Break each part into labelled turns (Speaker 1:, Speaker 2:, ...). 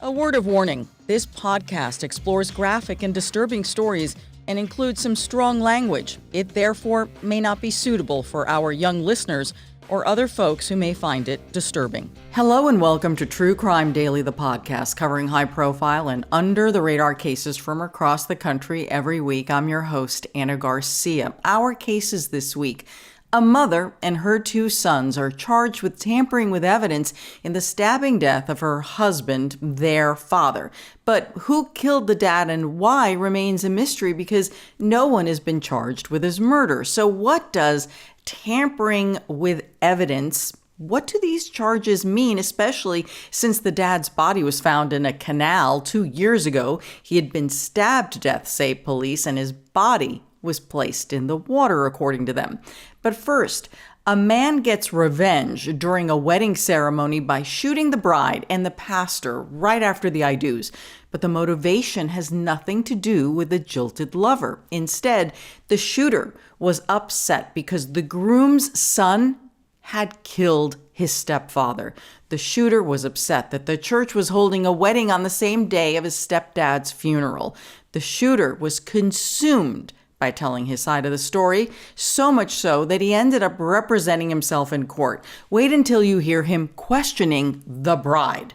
Speaker 1: A word of warning, this podcast explores graphic and disturbing stories and includes some strong language. It therefore may not be suitable for our young listeners or other folks who may find it disturbing. Hello and welcome to True Crime Daily, the podcast covering high-profile and under-the-radar cases from across the country every week. I'm your host, Ana Garcia. Our cases this week: a mother and her two sons are charged with tampering with evidence in the stabbing death of her husband, their father. But who killed the dad and why remains a mystery because no one has been charged with his murder. So what does tampering with evidence, what do these charges mean, especially since the dad's body was found in a canal 2 years ago? He had been stabbed to death, say police, and his body was placed in the water, according to them. But first, a man gets revenge during a wedding ceremony by shooting the bride and the pastor right after the I do's. But the motivation has nothing to do with the jilted lover. Instead, the shooter was upset because the groom's son had killed his stepfather. The shooter was upset that the church was holding a wedding on the same day of his stepdad's funeral. The shooter was consumed by telling his side of the story, so much so that he ended up representing himself in court. Wait until you hear him questioning the bride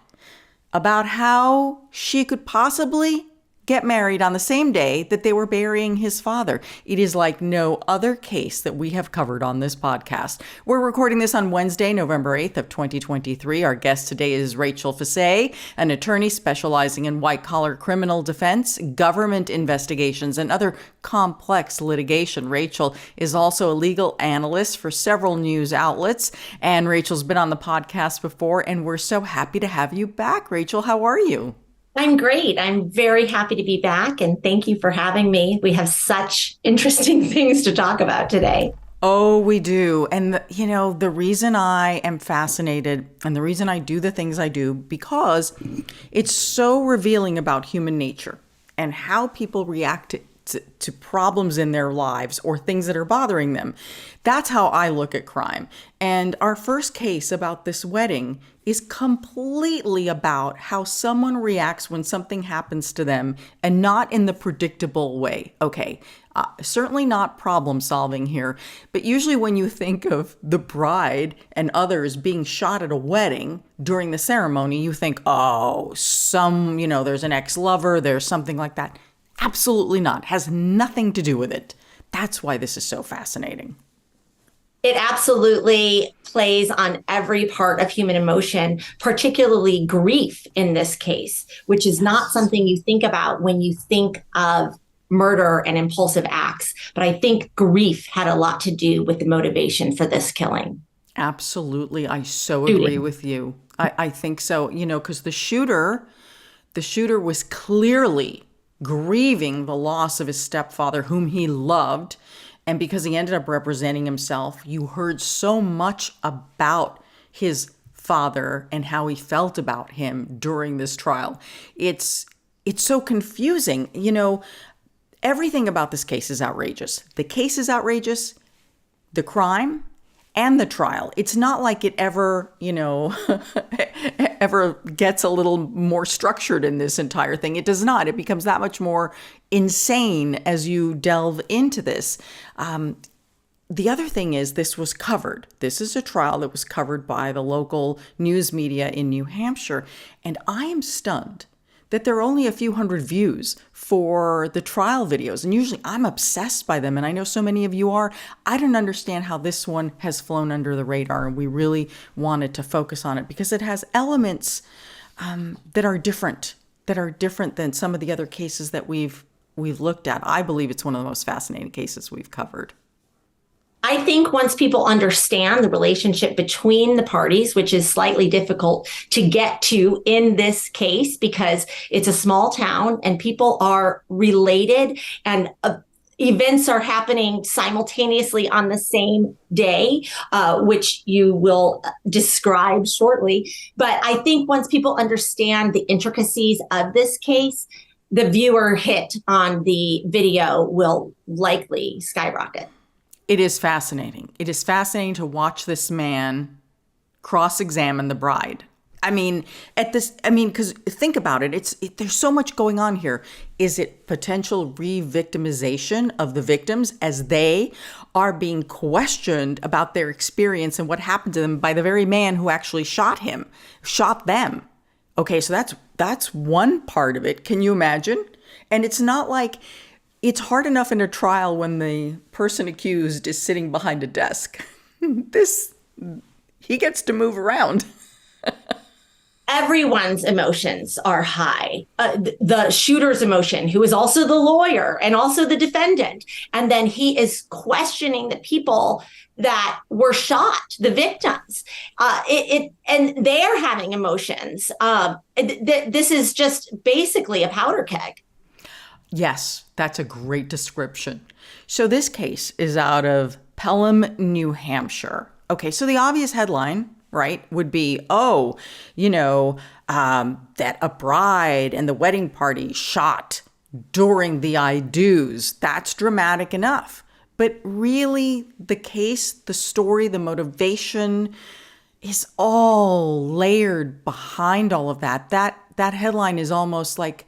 Speaker 1: about how she could possibly get married on the same day that they were burying his father. It is like no other case that we have covered on this podcast. We're recording this on Wednesday, November 8th of 2023. Our guest today is Rachel Fiset, an attorney specializing in white-collar criminal defense, government investigations, and other complex litigation. Rachel is also a legal analyst for several news outlets, and Rachel's been on the podcast before, and we're so happy to have you back. Rachel, how are you?
Speaker 2: I'm great. I'm very happy to be back, and thank you for having me. We have such interesting things to talk about today.
Speaker 1: Oh, we do. And, the reason I am fascinated and the reason I do the things I do, because it's so revealing about human nature and how people react to problems in their lives or things that are bothering them. That's how I look at crime. And our first case about this wedding is completely about how someone reacts when something happens to them, and not in the predictable way. Okay, certainly not problem solving here, but usually when you think of the bride and others being shot at a wedding during the ceremony, you think, oh, there's an ex-lover, there's something like that. Absolutely not. Has nothing to do with it. That's why this is so fascinating.
Speaker 2: It absolutely plays on every part of human emotion, particularly grief in this case, which is not something you think about when you think of murder and impulsive acts. But I think grief had a lot to do with the motivation for this killing.
Speaker 1: Absolutely. I so agree with you. I think so, because the shooter was clearly grieving the loss of his stepfather, whom he loved. And because he ended up representing himself, you heard so much about his father and how he felt about him during this trial. It's so confusing. Everything about this case is outrageous. The case is outrageous, the crime, and the trial. It's not like it ever, ever gets a little more structured in this entire thing. It does not. It becomes that much more insane as you delve into this. The other thing is, this was covered. This is a trial that was covered by the local news media in New Hampshire. And I am stunned that there are only a few hundred views for the trial videos. And usually I'm obsessed by them, and I know so many of you are. I don't understand how this one has flown under the radar, and we really wanted to focus on it because it has elements that are different than some of the other cases that we've looked at. I believe it's one of the most fascinating cases we've covered.
Speaker 2: I think once people understand the relationship between the parties, which is slightly difficult to get to in this case because it's a small town and people are related and events are happening simultaneously on the same day, which you will describe shortly. But I think once people understand the intricacies of this case, the viewer hit on the video will likely skyrocket.
Speaker 1: It is fascinating. It is fascinating to watch this man cross-examine the bride. I mean, because think about it. There's so much going on here. Is it potential re-victimization of the victims as they are being questioned about their experience and what happened to them by the very man who actually shot them? Okay, so that's one part of it. Can you imagine? And it's not like it's hard enough in a trial when the person accused is sitting behind a desk. He gets to move around.
Speaker 2: Everyone's emotions are high. The shooter's emotion, who is also the lawyer and also the defendant. And then he is questioning the people that were shot, the victims. And they're having emotions. This is just basically a powder keg.
Speaker 1: Yes, that's a great description. So this case is out of Pelham, New Hampshire. Okay, so the obvious headline, right, would be, that a bride and the wedding party shot during the I-dos. That's dramatic enough. But really, the case, the story, the motivation is all layered behind all of that. That headline is almost like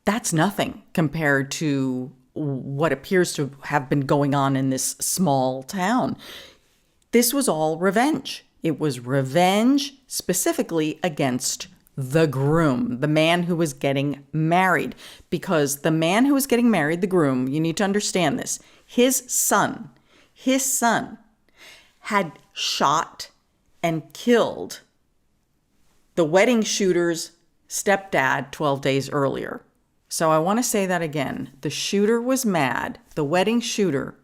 Speaker 1: that's nothing compared to what appears to have been going on in this small town. This was all revenge. It was revenge specifically against the groom, the man who was getting married. Because the man who was getting married, the groom, you need to understand this, his son had shot and killed the wedding shooter's stepdad 12 days earlier. So I want to say that again. The shooter was mad. The wedding shooter,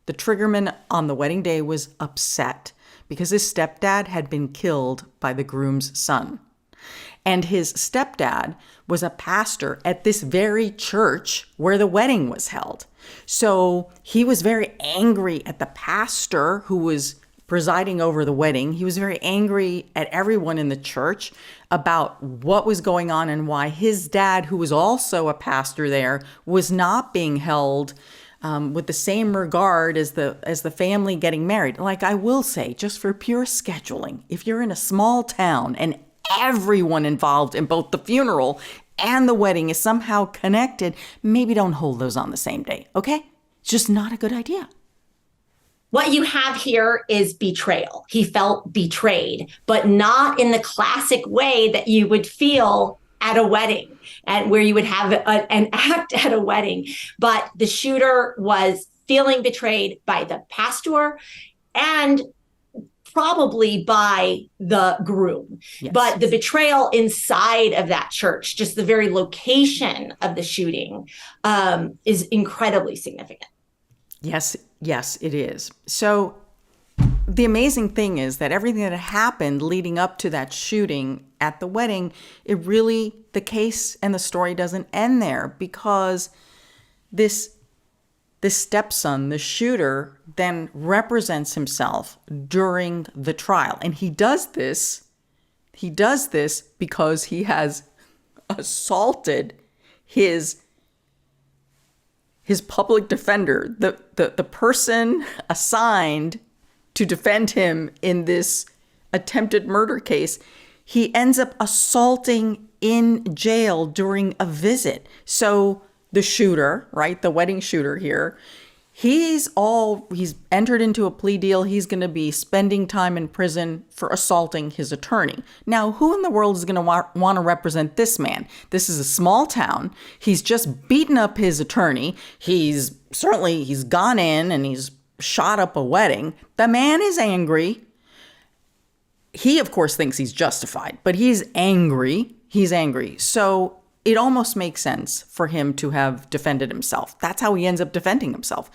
Speaker 1: the triggerman on the wedding day, was upset because his stepdad had been killed by the groom's son. And his stepdad was a pastor at this very church where the wedding was held. So he was very angry at the pastor who was presiding over the wedding. He was very angry at everyone in the church about what was going on and why his dad, who was also a pastor there, was not being held with the same regard as the family getting married. Like, I will say, just for pure scheduling, if you're in a small town and everyone involved in both the funeral and the wedding is somehow connected, maybe don't hold those on the same day, okay? It's just not a good idea.
Speaker 2: What you have here is betrayal. He felt betrayed, but not in the classic way that you would feel at a wedding and where you would have an act at a wedding. But the shooter was feeling betrayed by the pastor and probably by the groom. Yes. But the betrayal inside of that church, just the very location of the shooting, is incredibly significant. Yes, it is.
Speaker 1: So the amazing thing is that everything that happened leading up to that shooting at the wedding, the case and the story doesn't end there, because this stepson, the shooter, then represents himself during the trial. And he does this because he has assaulted his public defender, the person assigned to defend him in this attempted murder case. He ends up assaulting in jail during a visit. So the shooter, right, the wedding shooter here, he's entered into a plea deal. He's going to be spending time in prison for assaulting his attorney. Now, who in the world is going to want to represent this man? This is a small town. He's just beaten up his attorney. He's gone in and he's shot up a wedding. The man is angry. He, of course, thinks he's justified, but he's angry. So it almost makes sense for him to have defended himself. That's how he ends up defending himself.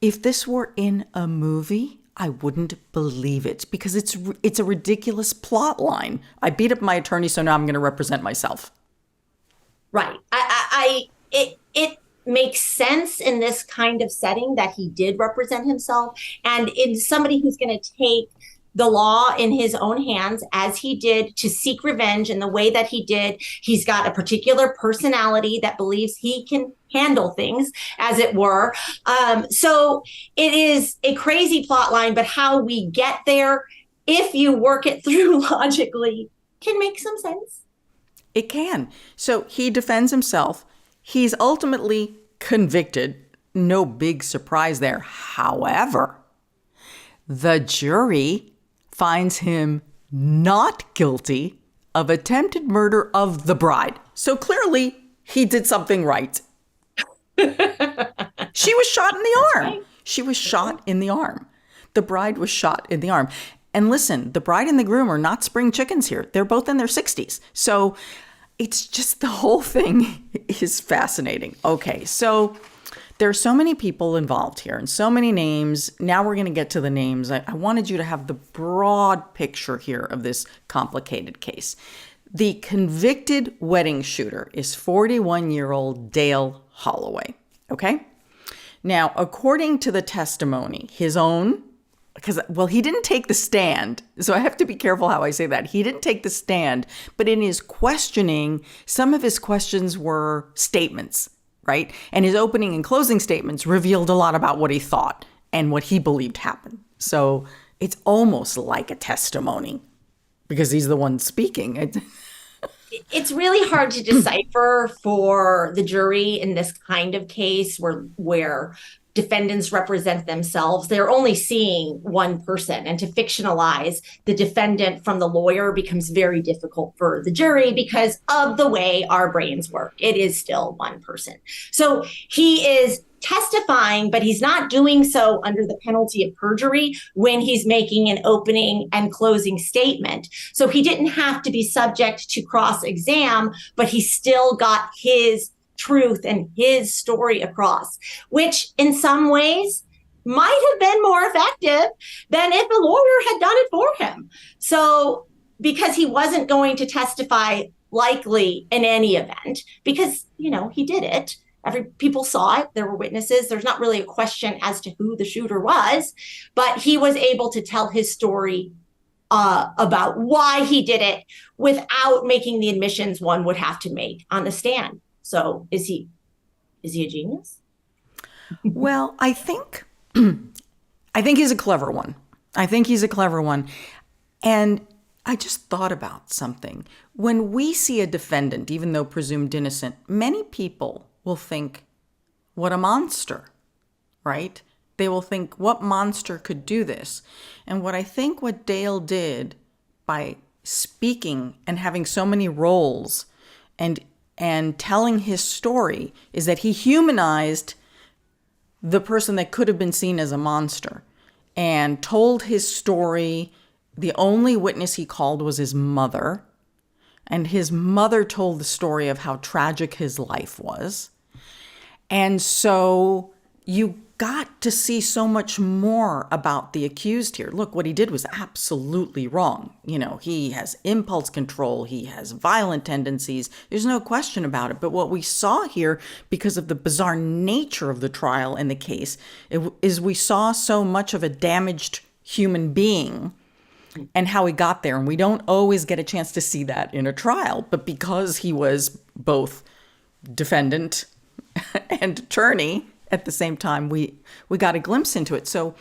Speaker 1: If this were in a movie, I wouldn't believe it, because it's a ridiculous plot line. I beat up my attorney, so now I'm going to represent myself.
Speaker 2: Right. It makes sense in this kind of setting that he did represent himself, and in somebody who's going to take the law in his own hands, as he did, to seek revenge in the way that he did. He's got a particular personality that believes he can handle things, as it were. So it is a crazy plot line, but how we get there if you work it through logically, can make some sense.
Speaker 1: It can. So he defends himself. He's ultimately convicted. No big surprise there. However, the jury finds him not guilty of attempted murder of the bride. So clearly, he did something right. She was shot in the arm.
Speaker 2: Right.
Speaker 1: She was shot in the arm. The bride was shot in the arm. And listen, the bride and the groom are not spring chickens here. They're both in their 60s. So it's just, the whole thing is fascinating. Okay, so there are so many people involved here and so many names. Now we're going to get to the names. I wanted you to have the broad picture here of this complicated case. The convicted wedding shooter is 41-year-old Dale Holloway. Okay? Now, according to the testimony, his own, because, well, he didn't take the stand, so I have to be careful how I say that. He didn't take the stand, but in his questioning, some of his questions were statements, right? And his opening and closing statements revealed a lot about what he thought and what he believed happened. So it's almost like a testimony because he's the one speaking.
Speaker 2: It's really hard to decipher for the jury in this kind of case where defendants represent themselves. They're only seeing one person, and to fictionalize the defendant from the lawyer becomes very difficult for the jury because of the way our brains work. It is still one person. So he is testifying, but he's not doing so under the penalty of perjury when he's making an opening and closing statement. So he didn't have to be subject to cross-exam, but he still got his truth and his story across, which in some ways might have been more effective than if a lawyer had done it for him. So because he wasn't going to testify likely in any event, because, he did it. People saw it. There were witnesses. There's not really a question as to who the shooter was, but he was able to tell his story about why he did it without making the admissions one would have to make on the stand. So is he a genius?
Speaker 1: Well, I think he's a clever one. And I just thought about something. When we see a defendant, even though presumed innocent, many people will think, what a monster, right? They will think, what monster could do this? And what Dale did by speaking and having so many roles and telling his story is that he humanized the person that could have been seen as a monster and told his story. The only witness he called was his mother, and his mother told the story of how tragic his life was. And so you got to see so much more about the accused here. Look, what he did was absolutely wrong. He has impulse control. He has violent tendencies. There's no question about it. But what we saw here, because of the bizarre nature of the trial and the case, is we saw so much of a damaged human being and how he got there. And we don't always get a chance to see that in a trial. But because he was both defendant and attorney at the same time, we got a glimpse into it. So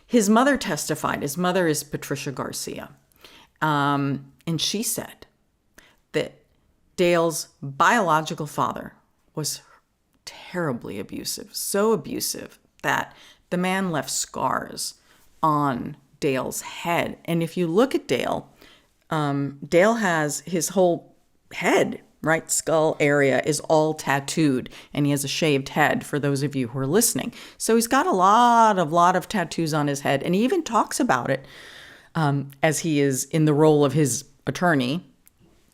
Speaker 1: his mother testified. His mother is Patricia Garcia. And she said that Dale's biological father was terribly abusive, so abusive that the man left scars on Dale's head. And if you look at Dale, Dale has his whole head, right, skull area is all tattooed, and he has a shaved head, for those of you who are listening. So he's got a lot of tattoos on his head, and he even talks about it as he is in the role of his attorney,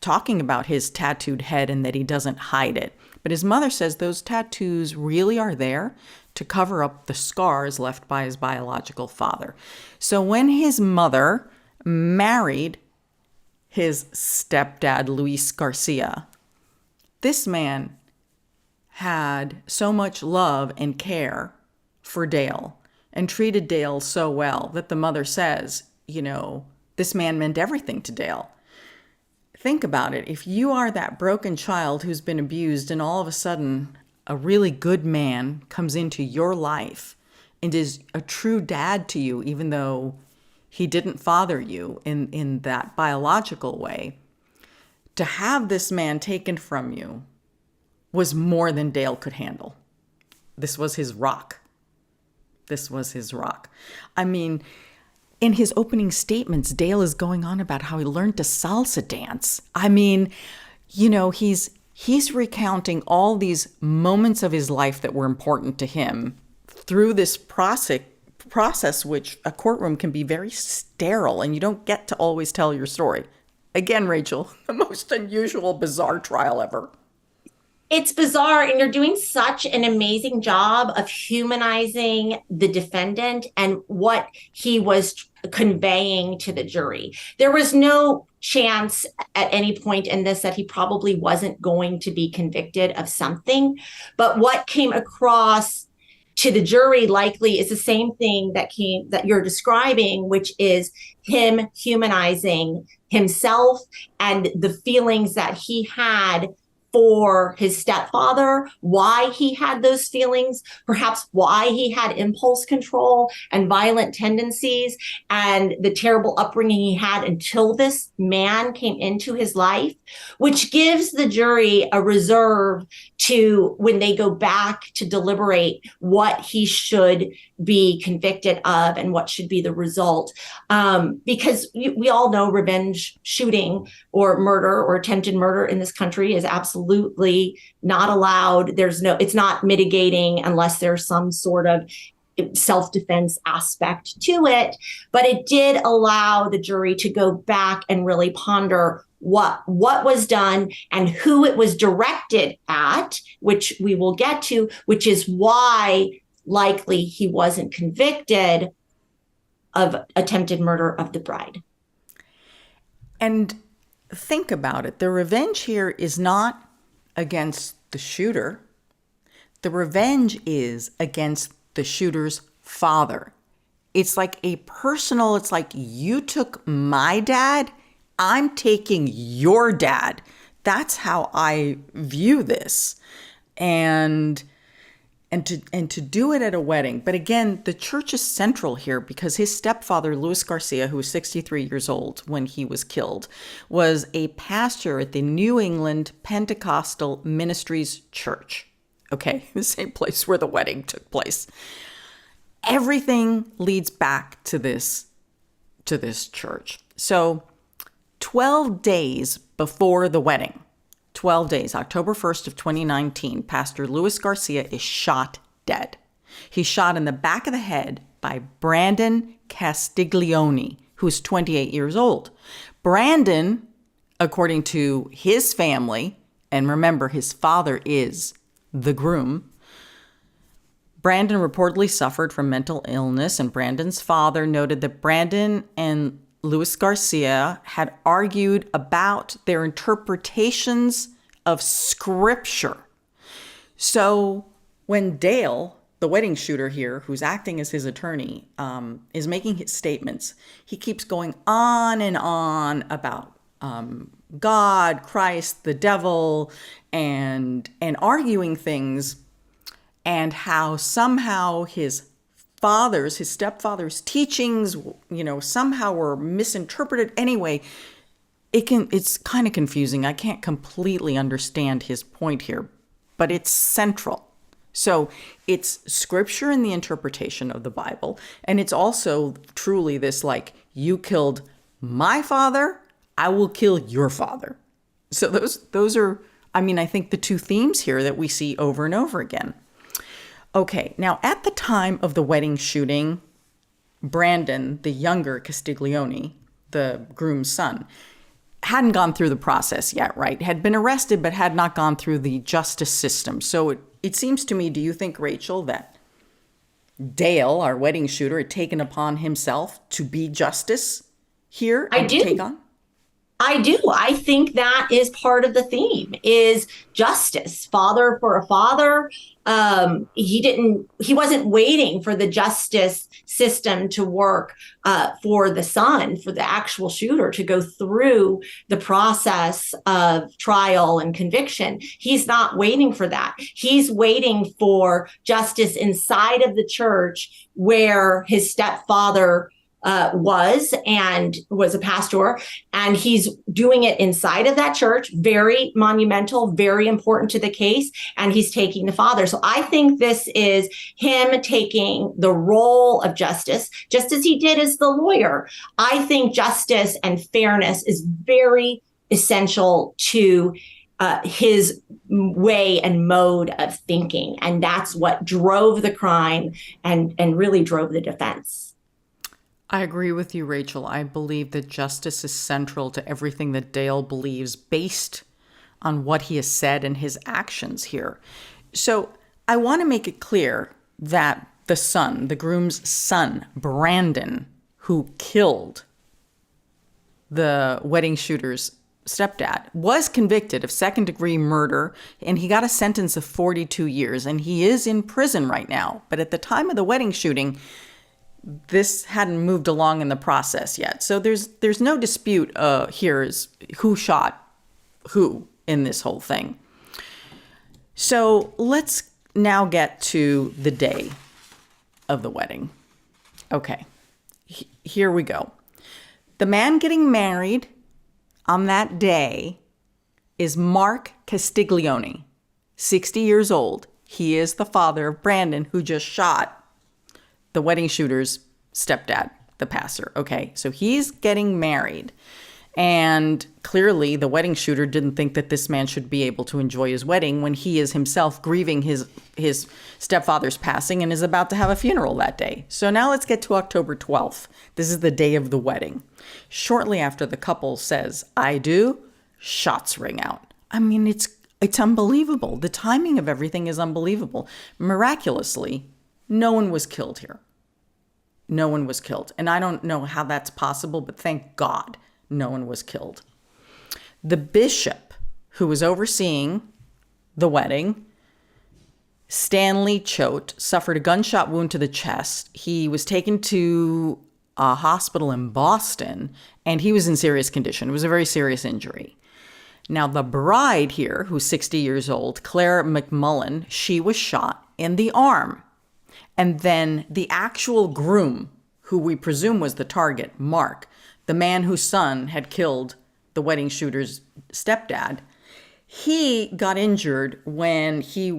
Speaker 1: talking about his tattooed head and that he doesn't hide it. But his mother says those tattoos really are there to cover up the scars left by his biological father. So when his mother married his stepdad, Luis Garcia, this man had so much love and care for Dale and treated Dale so well that the mother says, this man meant everything to Dale. Think about it. If you are that broken child who's been abused and all of a sudden a really good man comes into your life and is a true dad to you, even though he didn't father you in that biological way, to have this man taken from you was more than Dale could handle. This was his rock. This was his rock. I mean, in his opening statements, Dale is going on about how he learned to salsa dance. I mean, you know, he's recounting all these moments of his life that were important to him through this process, which a courtroom can be very sterile, and you don't get to always tell your story. Again, Rachel, the most unusual, bizarre trial ever.
Speaker 2: It's bizarre, and you're doing such an amazing job of humanizing the defendant and what he was conveying to the jury. There was no chance at any point in this that he probably wasn't going to be convicted of something, but what came across to the jury likely is the same thing that you're describing, which is him humanizing himself and the feelings that he had for his stepfather, why he had those feelings, perhaps why he had impulse control and violent tendencies, and the terrible upbringing he had until this man came into his life, which gives the jury a reserve to, when they go back to deliberate what he should be convicted of and what should be the result. Because we all know revenge shooting or murder or attempted murder in this country is absolutely not allowed. It's not mitigating unless there's some sort of self-defense aspect to it. But it did allow the jury to go back and really ponder what was done and who it was directed at, which we will get to, which is why likely he wasn't convicted of attempted murder of the bride.
Speaker 1: And think about it. The revenge here is not against the shooter. The revenge is against the shooter's father. It's like it's like, you took my dad, I'm taking your dad. That's how I view this. And to do it at a wedding. But again, the church is central here because his stepfather, Luis Garcia, who was 63 years old when he was killed, was a pastor at the New England Pentecostal Ministries Church. Okay, the same place where the wedding took place. Everything leads back to this church. So 12 days before the wedding, 12 days, October 1st of 2019, Pastor Luis Garcia is shot dead. He's shot in the back of the head by Brandon Castiglione, who's 28 years old. Brandon, according to his family, and remember, his father is the groom, Brandon reportedly suffered from mental illness, and Brandon's father noted that Brandon and Luis Garcia had argued about their interpretations of scripture. So when Dale, the wedding shooter here, who's acting as his attorney, is making his statements, he keeps going on and on about God, Christ, the devil, and arguing things, and how somehow his stepfather's teachings, somehow were misinterpreted. Anyway, it's kind of confusing. I can't completely understand his point here, but it's central. So it's scripture and the interpretation of the Bible. And it's also truly this, like, you killed my father, I will kill your father. So those are, I think the two themes here that we see over and over again. Okay, now at the time of the wedding shooting, Brandon, the younger Castiglione, the groom's son, hadn't gone through the process yet, right? Had been arrested, but had not gone through the justice system. So it seems to me, do you think, Rachel, that Dale, our wedding shooter, had taken upon himself to be justice here and to take on?
Speaker 2: I do. I think that is part of the theme, is justice. Father for a father. He wasn't waiting for the justice system to work for the son, for the actual shooter to go through the process of trial and conviction. He's not waiting for that. He's waiting for justice inside of the church where his stepfather was a pastor, and he's doing it inside of that church. Very monumental, very important to the case, and he's taking the father. So I think this is him taking the role of justice, just as he did as the lawyer. I think justice and fairness is very essential to his way and mode of thinking, and that's what drove the crime and really drove the defense.
Speaker 1: I agree with you, Rachel. I believe that justice is central to everything that Dale believes based on what he has said and his actions here. So I want to make it clear that the son, the groom's son, Brandon, who killed the wedding shooter's stepdad, was convicted of second-degree murder, and he got a sentence of 42 years, and he is in prison right now. But at the time of the wedding shooting, this hadn't moved along in the process yet. So there's no dispute here is who shot who in this whole thing. So let's now get to the day of the wedding. Okay, here we go. The man getting married on that day is Mark Castiglione, 60 years old. He is the father of Brandon, who just shot the wedding shooter's stepdad, the pastor. Okay, so he's getting married. And clearly the wedding shooter didn't think that this man should be able to enjoy his wedding when he is himself grieving his stepfather's passing and is about to have a funeral that day. So now let's get to October 12th. This is the day of the wedding. Shortly after the couple says, "I do," shots ring out. I mean, it's unbelievable. The timing of everything is unbelievable. Miraculously, no one was killed here. No one was killed. And I don't know how that's possible, but thank God no one was killed. The bishop who was overseeing the wedding, Stanley Choate, suffered a gunshot wound to the chest. He was taken to a hospital in Boston, and he was in serious condition. It was a very serious injury. Now, the bride here, who's 60 years old, Claire McMullen, she was shot in the arm. And then the actual groom, who we presume was the target, Mark, the man whose son had killed the wedding shooter's stepdad, he got injured when he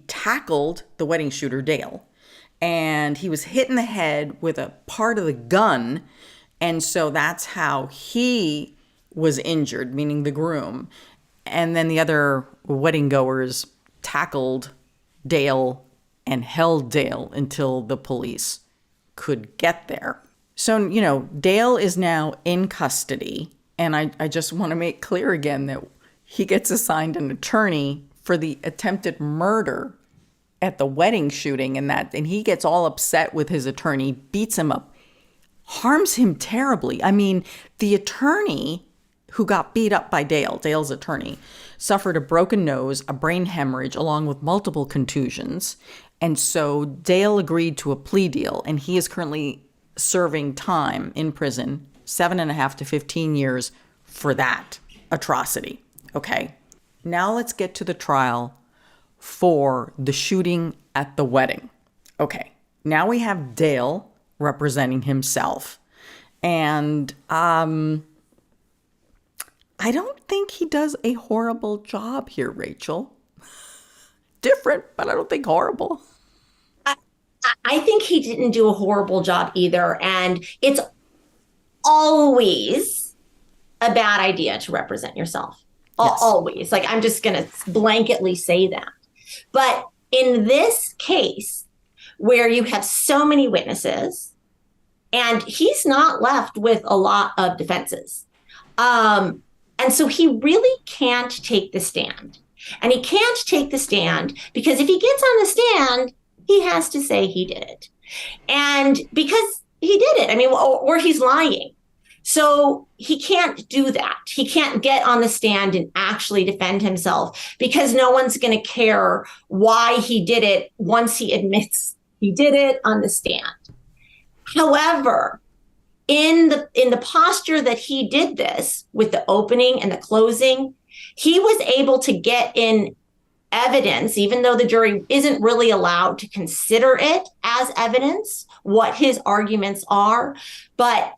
Speaker 1: tackled the wedding shooter, Dale, and he was hit in the head with a part of the gun. And so that's how he was injured, meaning the groom. And then the other wedding goers tackled Dale and held Dale until the police could get there. So, Dale is now in custody. And I just want to make clear again that he gets assigned an attorney for the attempted murder at the wedding shooting, and he gets all upset with his attorney, beats him up, harms him terribly. I mean, the attorney who got beat up by Dale's attorney, suffered a broken nose, a brain hemorrhage, along with multiple contusions. And so Dale agreed to a plea deal, and he is currently serving time in prison, 7.5 to 15 years for that atrocity. Okay, now let's get to the trial for the shooting at the wedding. Okay, now we have Dale representing himself. And I don't think he does a horrible job here, Rachel. Different, but I don't think horrible.
Speaker 2: I think he didn't do a horrible job either. And it's always a bad idea to represent yourself. Yes. Always. Like, I'm just going to blanketly say that. But in this case, where you have so many witnesses, and he's not left with a lot of defenses. And so he really can't take the stand. And he can't take the stand because if he gets on the stand, he has to say he did it. And because he did it, I mean, or he's lying. So he can't do that. He can't get on the stand and actually defend himself because no one's going to care why he did it once he admits he did it on the stand. However, in the posture that he did this with the opening and the closing, he was able to get in evidence, even though the jury isn't really allowed to consider it as evidence, what his arguments are. But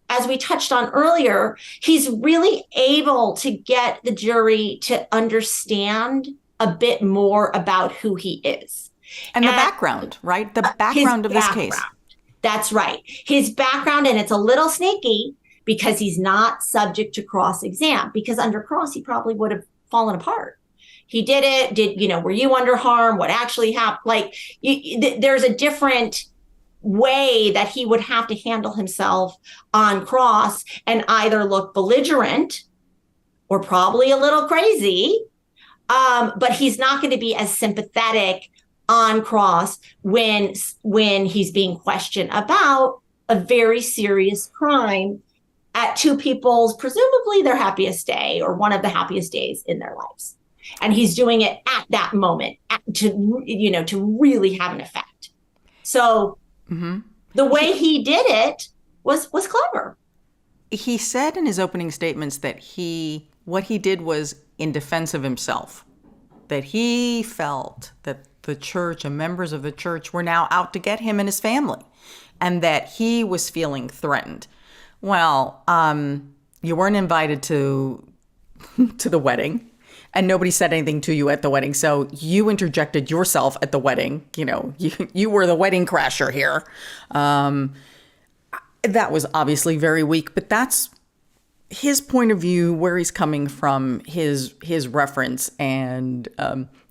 Speaker 2: as we touched on earlier, he's really able to get the jury to understand a bit more about who he is.
Speaker 1: And the background, right? The background of this case.
Speaker 2: That's right. His background, and it's a little sneaky because he's not subject to cross-exam, because under cross, he probably would have fallen apart. He did it. Were you under harm? What actually happened? Like, there's a different way that he would have to handle himself on cross and either look belligerent or probably a little crazy. But he's not going to be as sympathetic on cross when he's being questioned about a very serious crime at two people's, presumably their happiest day or one of the happiest days in their lives. And he's doing it at that moment to really have an effect. So the way he did it was clever.
Speaker 1: He said in his opening statements that what he did was in defense of himself, that he felt that the church and members of the church were now out to get him and his family, and that he was feeling threatened. Well, you weren't invited to the wedding, and nobody said anything to you at the wedding, so you interjected yourself at the wedding. You were the wedding crasher here. That was obviously very weak, but that's his point of view, where he's coming from, his reference, and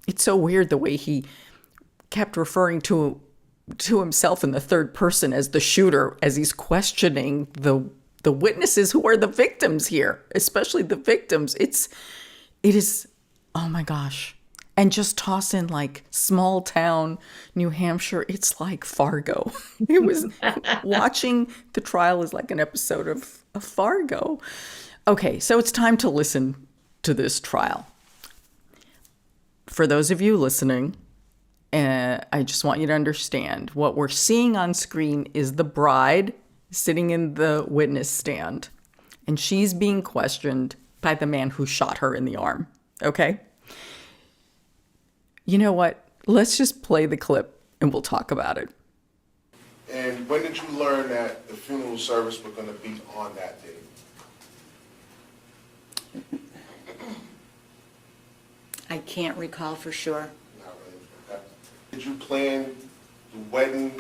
Speaker 1: it's so weird the way he kept referring to himself in the third person as the shooter, as he's questioning the witnesses who are the victims here, especially the victims. It is, oh my gosh. And just toss in like small town New Hampshire. It's like Fargo. It was watching the trial is like an episode of Fargo. Okay, so it's time to listen to this trial. For those of you listening, I just want you to understand what we're seeing on screen is the bride sitting in the witness stand, and she's being questioned by the man who shot her in the arm. Okay? You know what? Let's just play the clip and we'll talk about it.
Speaker 3: And when did you learn that the funeral service was going to be on that day?
Speaker 4: I can't recall for sure.
Speaker 3: Not really. Okay. Did you plan the wedding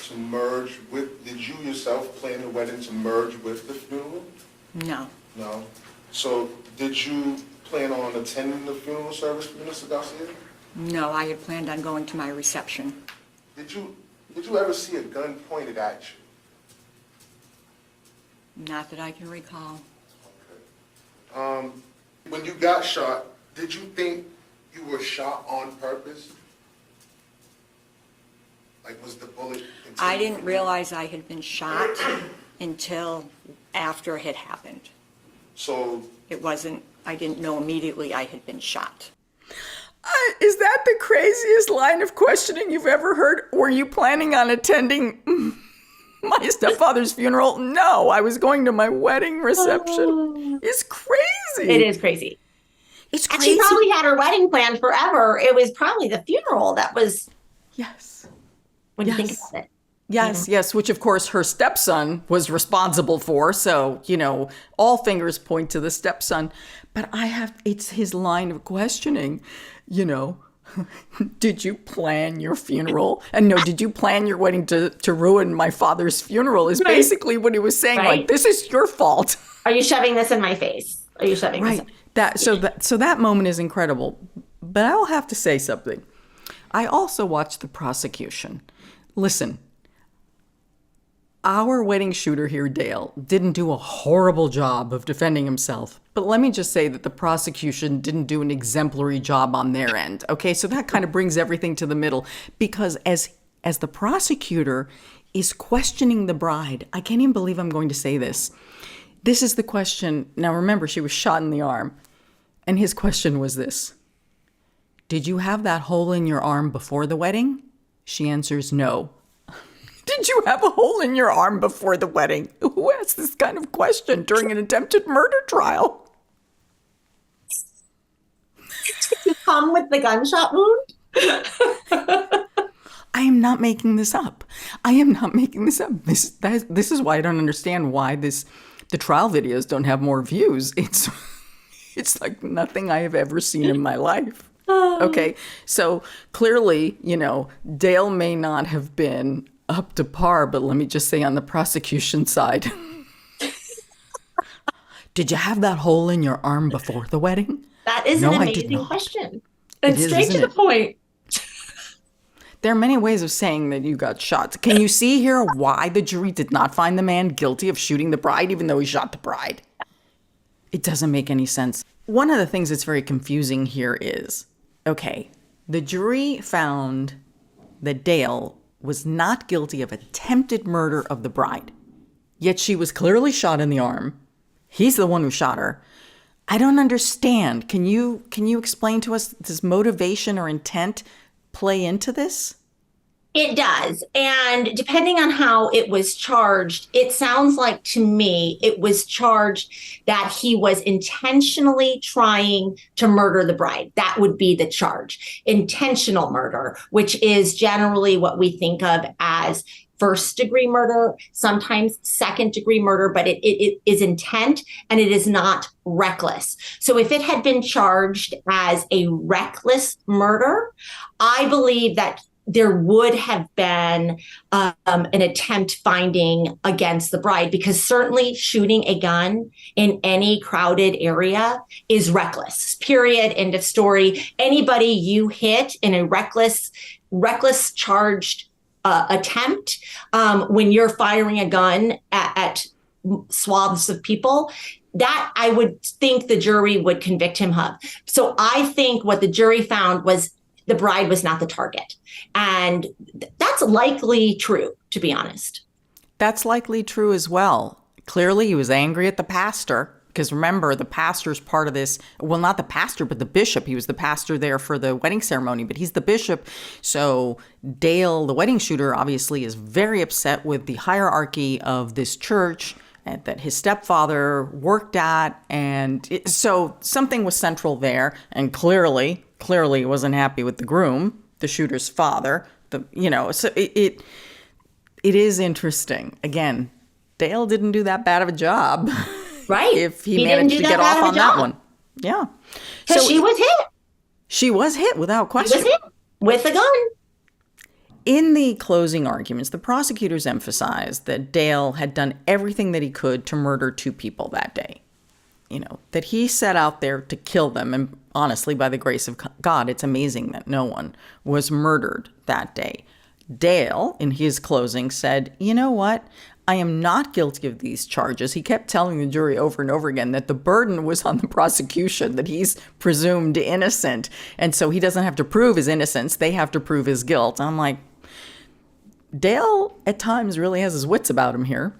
Speaker 3: to merge with, did you yourself plan the wedding to merge with the funeral?
Speaker 4: No.
Speaker 3: No. So did you plan on attending the funeral service, Mr. Garcia?
Speaker 4: No, I had planned on going to my reception.
Speaker 3: Did you ever see a gun pointed at you?
Speaker 4: Not that I can recall.
Speaker 3: Okay. When you got shot, did you think you were shot on purpose? Like, was the bullet...
Speaker 4: I didn't realize I had been shot until after it had happened.
Speaker 3: So...
Speaker 4: I didn't know immediately I had been shot.
Speaker 1: Is that the craziest line of questioning you've ever heard? Were you planning on attending my stepfather's funeral? No, I was going to my wedding reception. It's crazy.
Speaker 2: It is crazy.
Speaker 1: It's
Speaker 2: And
Speaker 1: crazy.
Speaker 2: she probably had her wedding planned forever. It was probably the funeral that was...
Speaker 1: Yes.
Speaker 2: When you think about it.
Speaker 1: Yes, which of course her stepson was responsible for. So, all fingers point to the stepson. But it's his line of questioning, did you plan your funeral? And no, did you plan your wedding to ruin my father's funeral is basically what he was saying.
Speaker 2: Right.
Speaker 1: Like, this is your fault.
Speaker 2: Are you shoving this in my face? Are you shoving this in
Speaker 1: So that moment is incredible. But I will have to say something. I also watched the prosecution. Listen, our wedding shooter here, Dale, didn't do a horrible job of defending himself. But let me just say that the prosecution didn't do an exemplary job on their end. Okay, so that kind of brings everything to the middle. Because as the prosecutor is questioning the bride, I can't even believe I'm going to say this. This is the question. Now remember, she was shot in the arm. And his question was this. Did you have that hole in your arm before the wedding? She answers no. Did you have a hole in your arm before the wedding? Who asked this kind of question during an attempted murder trial?
Speaker 2: You call come with the gunshot wound?
Speaker 1: I am not making this up. I am not making this up. This is why I don't understand why the trial videos don't have more views. It's like nothing I have ever seen in my life. Okay, so clearly, Dale may not have been up to par, but let me just say on the prosecution side, did you have that hole in your arm before the wedding?
Speaker 2: That is
Speaker 1: No,
Speaker 2: an
Speaker 1: I did
Speaker 2: amazing
Speaker 1: not.
Speaker 2: question. And
Speaker 1: It is,
Speaker 2: straight to
Speaker 1: isn't
Speaker 2: the
Speaker 1: it?
Speaker 2: point.
Speaker 1: There are many ways of saying that you got shot. Can you see here why the jury did not find the man guilty of shooting the bride, even though he shot the bride? It doesn't make any sense. One of the things that's very confusing here is, okay, the jury found that Dale was not guilty of attempted murder of the bride. Yet she was clearly shot in the arm. He's the one who shot her. I don't understand. Can you explain to us, does motivation or intent play into this?
Speaker 2: It does. And depending on how it was charged, it sounds like to me it was charged that he was intentionally trying to murder the bride. That would be the charge. Intentional murder, which is generally what we think of as first degree murder, sometimes second degree murder, but it is intent and it is not reckless. So if it had been charged as a reckless murder, I believe that there would have been an attempt finding against the bride, because certainly shooting a gun in any crowded area is reckless, period, end of story. Anybody you hit in a reckless charged attempt, when you're firing a gun at swaths of people, that I would think the jury would convict him of. So I think what the jury found was the bride was not the target. And that's likely true, to be honest.
Speaker 1: That's likely true as well. Clearly, he was angry at the pastor, because remember, the pastor's part of this. Well, not the pastor, but the bishop. He was the pastor there for the wedding ceremony, but he's the bishop. So Dale, the wedding shooter, obviously is very upset with the hierarchy of this church that his stepfather worked at. And so something was central there. And clearly he wasn't happy with the groom, the shooter's father. So it is interesting. Again, Dale didn't do that bad of a job.
Speaker 2: Right.
Speaker 1: If he managed to get off on that one. Yeah.
Speaker 2: Because she was hit.
Speaker 1: She was hit without question.
Speaker 2: She was hit with a gun.
Speaker 1: In the closing arguments, the prosecutors emphasized that Dale had done everything that he could to murder two people that day. That he set out there to kill them. And honestly, by the grace of God, it's amazing that no one was murdered that day. Dale, in his closing, said, you know what? I am not guilty of these charges. He kept telling the jury over and over again that the burden was on the prosecution, that he's presumed innocent. And so he doesn't have to prove his innocence. They have to prove his guilt. I'm like, Dale at times really has his wits about him here.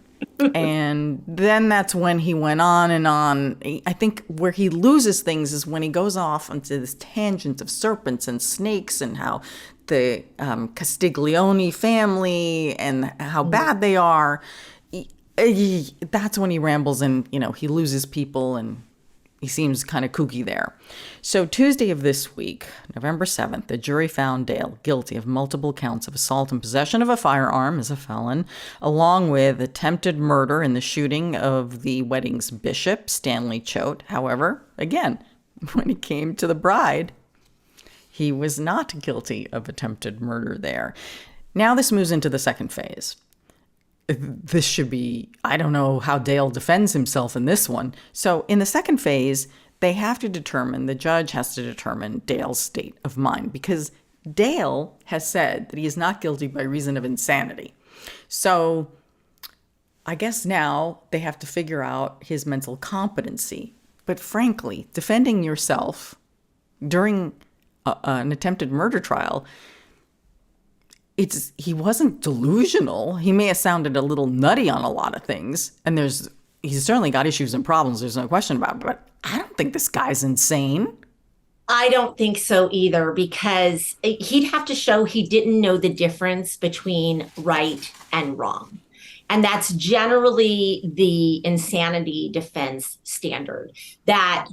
Speaker 1: And then that's when he went on and on. I think where he loses things is when he goes off into this tangent of serpents and snakes and how the Castiglione family and how bad they are. That's when he rambles and, he loses people and he seems kind of kooky there. So Tuesday of this week, November 7th, the jury found Dale guilty of multiple counts of assault and possession of a firearm as a felon, along with attempted murder in the shooting of the wedding's bishop, Stanley Choate. However, again, when it came to the bride, he was not guilty of attempted murder there. Now this moves into the second phase. This should be, I don't know how Dale defends himself in this one. So in the second phase, the judge has to determine Dale's state of mind, because Dale has said that he is not guilty by reason of insanity. So I guess now they have to figure out his mental competency. But frankly, defending yourself during an attempted murder trial, he wasn't delusional. He may have sounded a little nutty on a lot of things, and he's certainly got issues and problems. There's no question about it, but I don't think this guy's insane.
Speaker 2: I don't think so either, because he'd have to show he didn't know the difference between right and wrong. And that's generally the insanity defense standard, that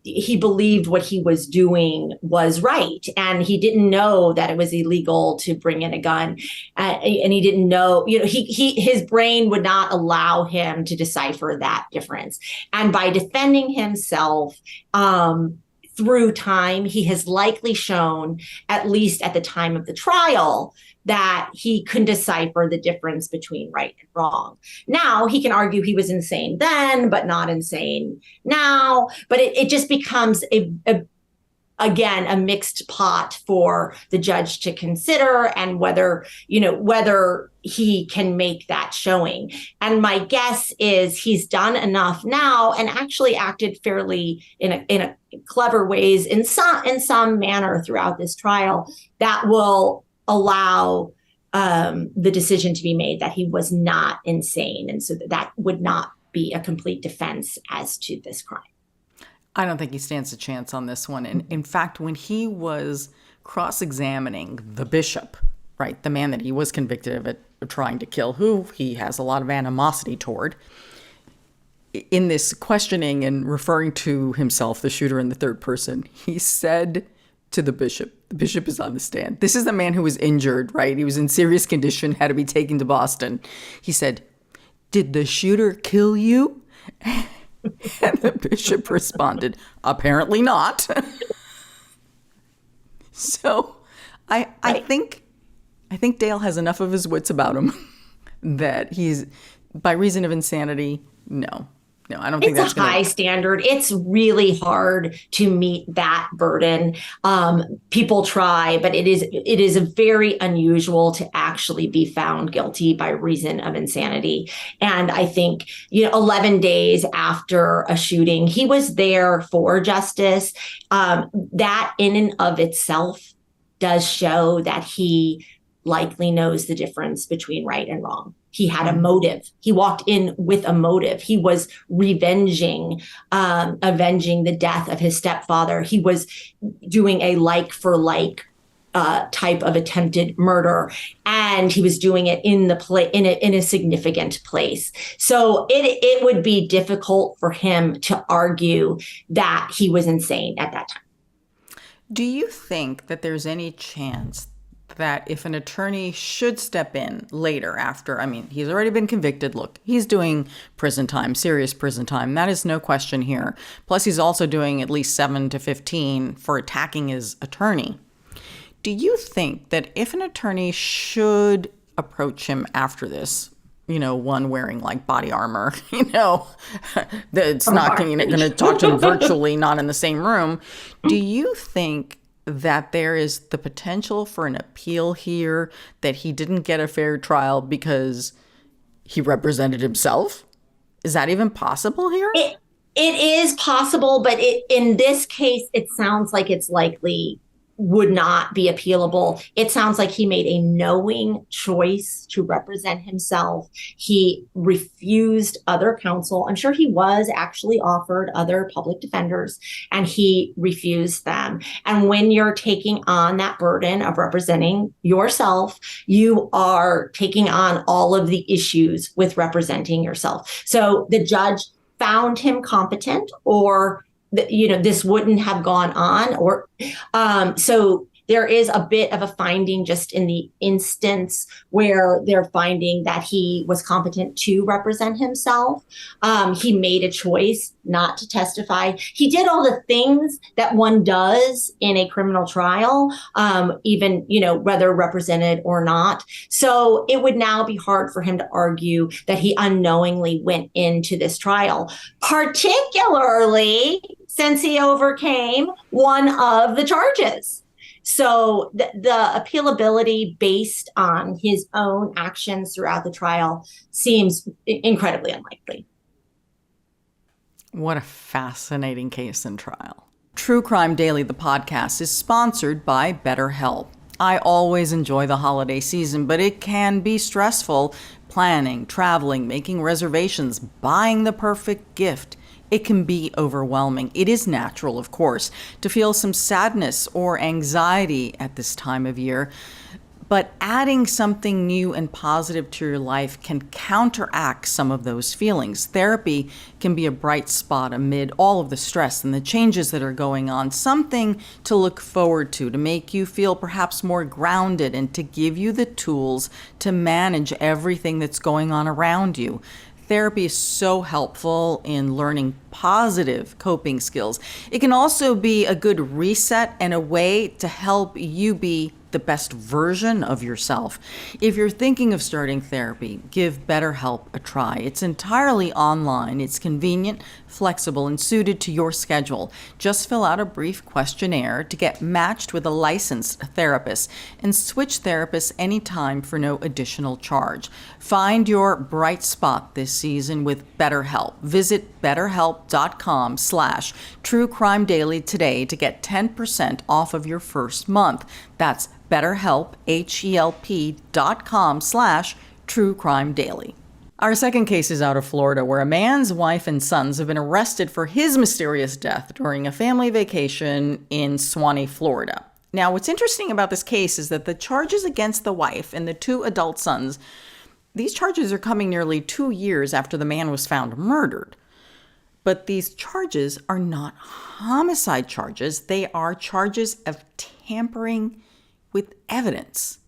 Speaker 2: he believed what he was doing was right. And he didn't know that it was illegal to bring in a gun. And he didn't know, his brain would not allow him to decipher that difference. And by defending himself, through time, he has likely shown, at least at the time of the trial, that he can decipher the difference between right and wrong. Now, he can argue he was insane then, but not insane now. But it just becomes again, a mixed pot for the judge to consider, and whether he can make that showing. And my guess is he's done enough now and actually acted fairly in a clever ways in some manner throughout this trial that will allow the decision to be made that he was not insane. And so that would not be a complete defense as to this crime.
Speaker 1: I don't think he stands a chance on this one. And in fact, when he was cross-examining the bishop, right, the man that he was convicted of trying to kill, who he has a lot of animosity toward, in this questioning and referring to himself, the shooter in the third person, he said to the bishop is on the stand. This is the man who was injured, right? He was in serious condition, had to be taken to Boston. He said, "Did the shooter kill you?" And the bishop responded, "Apparently not." So I think Dale has enough of his wits about him that he's, by reason of insanity, no, I don't think that's
Speaker 2: a high standard. It's really hard to meet that burden. People try, but it is very unusual to actually be found guilty by reason of insanity. And I think, 11 days after a shooting, he was there for justice. That in and of itself does show that he likely knows the difference between right and wrong. He had a motive. He walked in with a motive. He was avenging the death of his stepfather. He was doing a like for like type of attempted murder, and he was doing it in a significant place. So it would be difficult for him to argue that he was insane at that time.
Speaker 1: Do you think that there's any chance that if an attorney should step in later after, he's already been convicted. Look, he's doing prison time, serious prison time. That is no question here. Plus, he's also doing at least 7 to 15 for attacking his attorney. Do you think that if an attorney should approach him after this, one wearing like body armor, that's not going to talk to him virtually, not in the same room, do you think that there is the potential for an appeal here, that he didn't get a fair trial because he represented himself? Is that even possible here?
Speaker 2: It is possible, but in this case, it sounds like it's likely would not be appealable. It sounds like he made a knowing choice to represent himself. He refused other counsel. I'm sure he was actually offered other public defenders, and he refused them. And when you're taking on that burden of representing yourself, you are taking on all of the issues with representing yourself. So the judge found him competent, or this wouldn't have gone on, or so there is a bit of a finding just in the instance where they're finding that he was competent to represent himself. He made a choice not to testify. He did all the things that one does in a criminal trial, even, whether represented or not. So it would now be hard for him to argue that he unknowingly went into this trial, particularly since he overcame one of the charges. So the appealability based on his own actions throughout the trial seems incredibly unlikely.
Speaker 1: What a fascinating case and trial. True Crime Daily, the podcast, is sponsored by BetterHelp. I always enjoy the holiday season, but it can be stressful planning, traveling, making reservations, buying the perfect gift. It can be overwhelming. It is natural, of course, to feel some sadness or anxiety at this time of year. But adding something new and positive to your life can counteract some of those feelings. Therapy can be a bright spot amid all of the stress and the changes that are going on, something to look forward to make you feel perhaps more grounded and to give you the tools to manage everything that's going on around you. Therapy is so helpful in learning positive coping skills. It can also be a good reset and a way to help you be the best version of yourself. If you're thinking of starting therapy, give BetterHelp a try. It's entirely online. It's convenient, flexible, and suited to your schedule. Just fill out a brief questionnaire to get matched with a licensed therapist and switch therapists anytime for no additional charge. Find your bright spot this season with BetterHelp. Visit BetterHelp.com/TrueCrimeDaily today to get 10% off of your first month. That's BetterHelp, HELP.com/TrueCrimeDaily. Our second case is out of Florida, where a man's wife and sons have been arrested for his mysterious death during a family vacation in Suwannee, Florida. Now, what's interesting about this case is that the charges against the wife and the two adult sons, these charges are coming nearly 2 years after the man was found murdered. But these charges are not homicide charges. They are charges of tampering with evidence.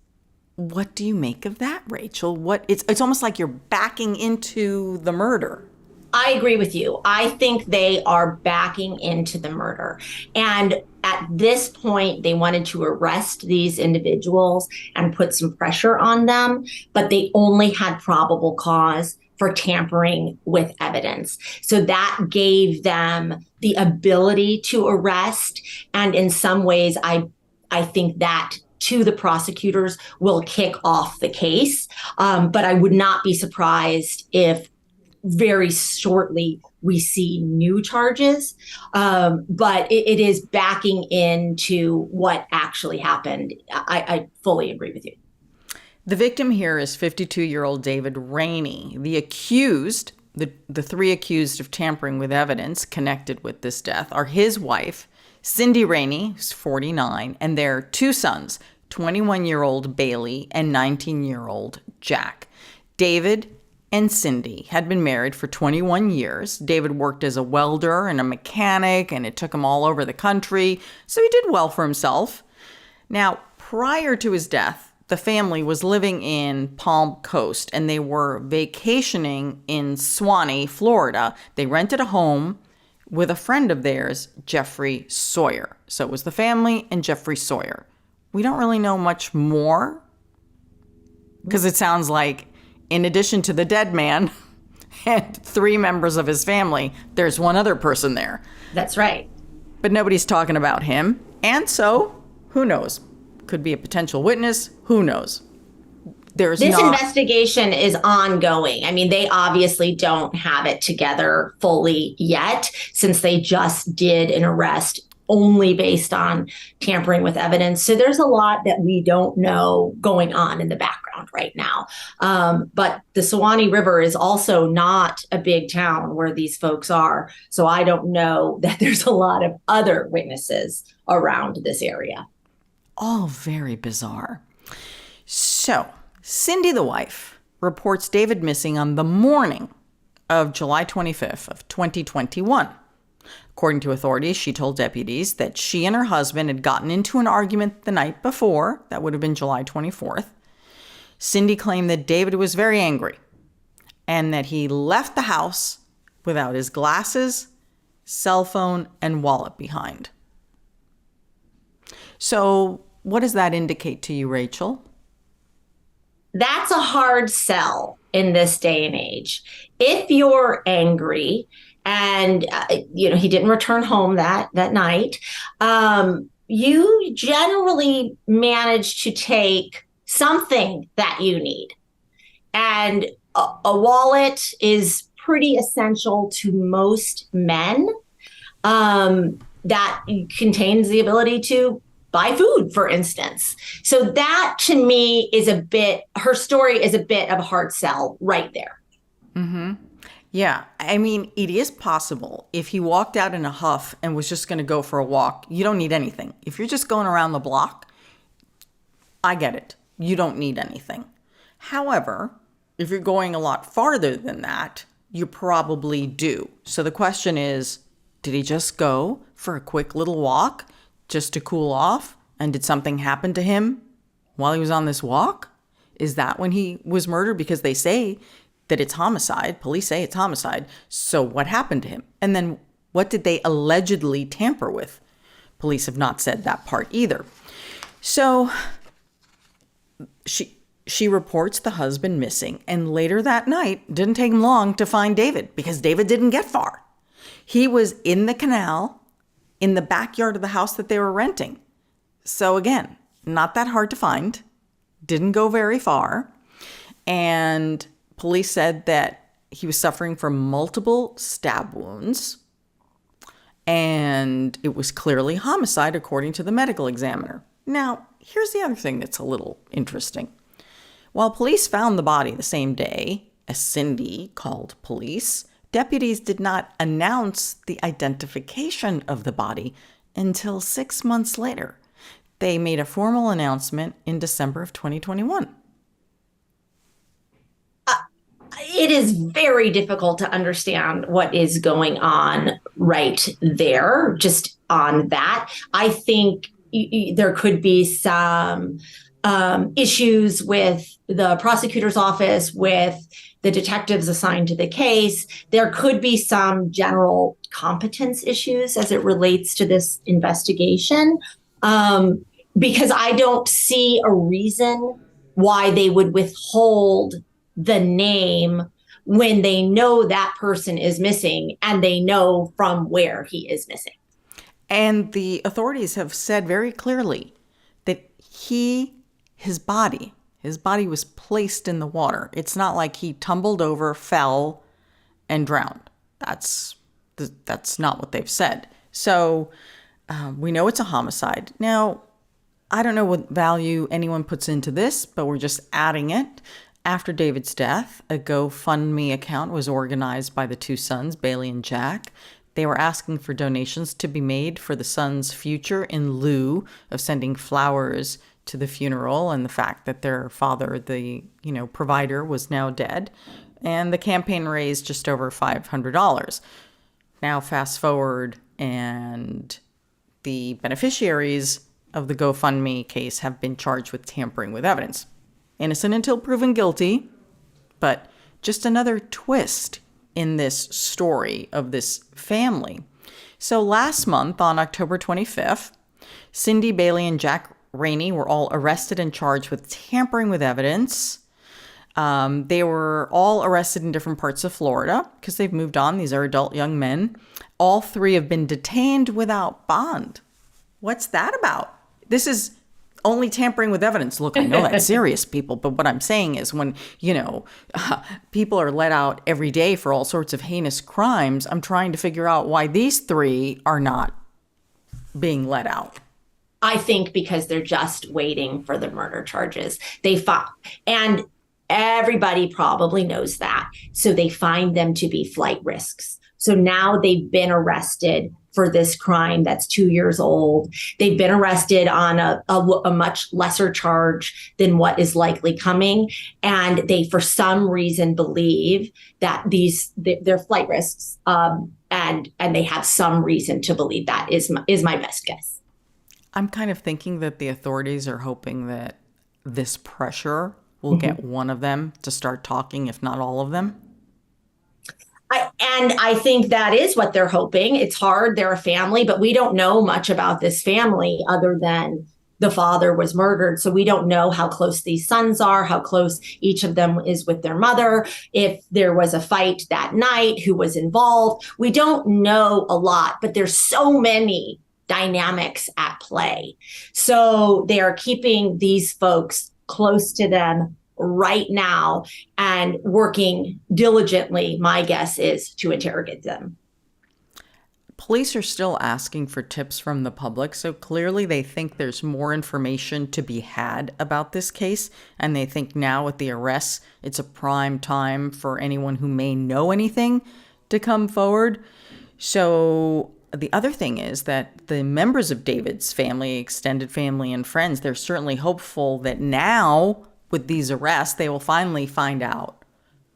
Speaker 1: What do you make of that, Rachel? It's almost like you're backing into the murder.
Speaker 2: I agree with you. I think they are backing into the murder. And at this point, they wanted to arrest these individuals and put some pressure on them, but they only had probable cause for tampering with evidence. So that gave them the ability to arrest. And in some ways, I think that to the prosecutors will kick off the case. But I would not be surprised if very shortly we see new charges. But it is backing into what actually happened. I fully agree with you.
Speaker 1: The victim here is 52-year-old David Rainey. The accused, the three accused of tampering with evidence connected with this death are his wife, Cindy Rainey, who's 49, and their two sons, 21-year-old Bailey and 19-year-old Jack. David and Cindy had been married for 21 years. David worked as a welder and a mechanic, and it took him all over the country, so he did well for himself. Now, prior to his death, the family was living in Palm Coast, and they were vacationing in Suwannee, Florida. They rented a home with a friend of theirs, Jeffrey Sawyer. So it was the family and Jeffrey Sawyer. We don't really know much more because it sounds like in addition to the dead man and three members of his family, there's one other person there.
Speaker 2: That's right.
Speaker 1: But nobody's talking about him. And so, who knows? Could be a potential witness. Who knows? This
Speaker 2: investigation is ongoing. I mean, they obviously don't have it together fully yet, since they just did an arrest only based on tampering with evidence. So there's a lot that we don't know going on in the background right now. But the Suwannee River is also not a big town where these folks are. So I don't know that there's a lot of other witnesses around this area.
Speaker 1: All very bizarre. So, Cindy, the wife, reports David missing on the morning of July 25th of 2021. According to authorities, she told deputies that she and her husband had gotten into an argument the night before. That would have been July 24th. Cindy claimed that David was very angry and that he left the house without his glasses, cell phone, and wallet behind. So what does that indicate to you, Rachel?
Speaker 2: That's a hard sell in this day and age. If you're angry and, he didn't return home that night, you generally manage to take something that you need. And a wallet is pretty essential to most men. That contains the ability to buy food, for instance. So that to me is her story is a bit of a hard sell right there.
Speaker 1: Mm-hmm. Yeah. I mean, it is possible if he walked out in a huff and was just going to go for a walk, you don't need anything. If you're just going around the block, I get it. You don't need anything. However, if you're going a lot farther than that, you probably do. So the question is, did he just go for a quick little walk just to cool off? And did something happen to him while he was on this walk? Is that when he was murdered? Because they say that it's homicide. Police say it's homicide. So what happened to him? And then what did they allegedly tamper with? Police have not said that part either. So she reports the husband missing, and later that night, didn't take him long to find David, because David didn't get far. He was in the canal in the backyard of the house that they were renting. So again, not that hard to find, didn't go very far. And police said that he was suffering from multiple stab wounds, and it was clearly homicide according to the medical examiner. Now, here's the other thing that's a little interesting. While police found the body the same day as Cindy called police, deputies did not announce the identification of the body until 6 months later. They made a formal announcement in December of 2021.
Speaker 2: It is very difficult to understand what is going on right there, just on that. I think there could be some issues with the prosecutor's office, with the detectives assigned to the case. There could be some general competence issues as it relates to this investigation, because I don't see a reason why they would withhold the name when they know that person is missing and they know from where he is missing.
Speaker 1: And the authorities have said very clearly that his body was placed in the water. It's not like he tumbled over, fell, and drowned. That's not what they've said. So we know it's a homicide. Now, I don't know what value anyone puts into this, but we're just adding it. After David's death, a GoFundMe account was organized by the two sons, Bailey and Jack. They were asking for donations to be made for the sons' future in lieu of sending flowers to the funeral and the fact that their father, the provider, was now dead. And the campaign raised just over $500. Now fast forward, and the beneficiaries of the GoFundMe case have been charged with tampering with evidence. Innocent until proven guilty, but just another twist in this story of this family. So last month, on October 25th, Cindy, Bailey, and Jack Rainey were all arrested and charged with tampering with evidence. They were all arrested in different parts of Florida because they've moved on. These are adult young men. All three have been detained without bond. What's that about? This is only tampering with evidence. Look, I know that's serious, people, but what I'm saying is when, people are let out every day for all sorts of heinous crimes, I'm trying to figure out why these three are not being let out.
Speaker 2: I think because they're just waiting for the murder charges. And everybody probably knows that. So they find them to be flight risks. So now they've been arrested for this crime that's 2 years old. They've been arrested on a much lesser charge than what is likely coming. And they, for some reason, believe that they're flight risks. And they have some reason to believe that is my best guess.
Speaker 1: I'm kind of thinking that the authorities are hoping that this pressure will get one of them to start talking, if not all of them.
Speaker 2: I think that is what they're hoping. It's hard. They're a family, but we don't know much about this family other than the father was murdered. So we don't know how close these sons are, how close each of them is with their mother, if there was a fight that night, who was involved. We don't know a lot, but there's so many dynamics at play. So they are keeping these folks close to them right now and working diligently, my guess is, to interrogate them.
Speaker 1: Police are still asking for tips from the public, so clearly they think there's more information to be had about this case, and they think now with the arrests, it's a prime time for anyone who may know anything to come forward. So the other thing is that the members of David's family, extended family and friends, they're certainly hopeful that now with these arrests, they will finally find out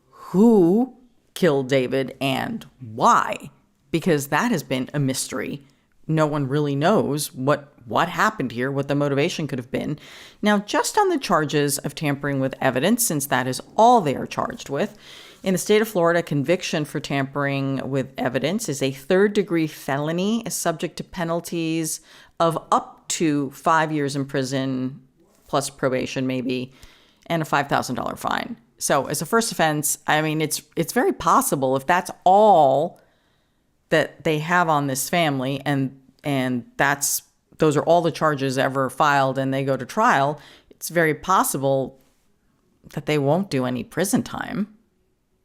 Speaker 1: who killed David and why, because that has been a mystery. No one really knows what happened here, what the motivation could have been. Now, just on the charges of tampering with evidence, since that is all they are charged with, in the state of Florida, conviction for tampering with evidence is a third-degree felony, is subject to penalties of up to 5 years in prison, plus probation maybe, and a $5,000 fine. So as a first offense, I mean, it's very possible if that's all that they have on this family, and those are all the charges ever filed, and they go to trial, it's very possible that they won't do any prison time.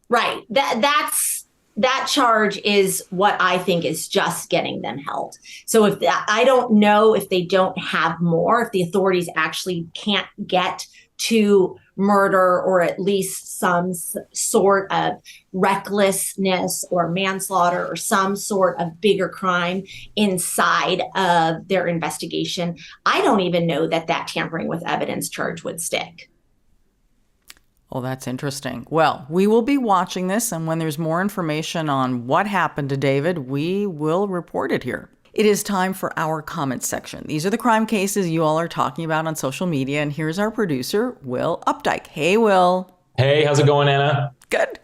Speaker 2: Right. That charge is what I think is just getting them held. So I don't know if they don't have more, if the authorities actually can't get to murder or at least some sort of recklessness or manslaughter or some sort of bigger crime inside of their investigation. I don't even know that tampering with evidence charge would stick.
Speaker 1: Oh, that's interesting. Well, we will be watching this, and when there's more information on what happened to David, we will report it here. It is time for our comments section. These are the crime cases you all are talking about on social media, and here's our producer, Will Updike. Hey, Will.
Speaker 5: Hey, how's it going, Anna?
Speaker 1: Good.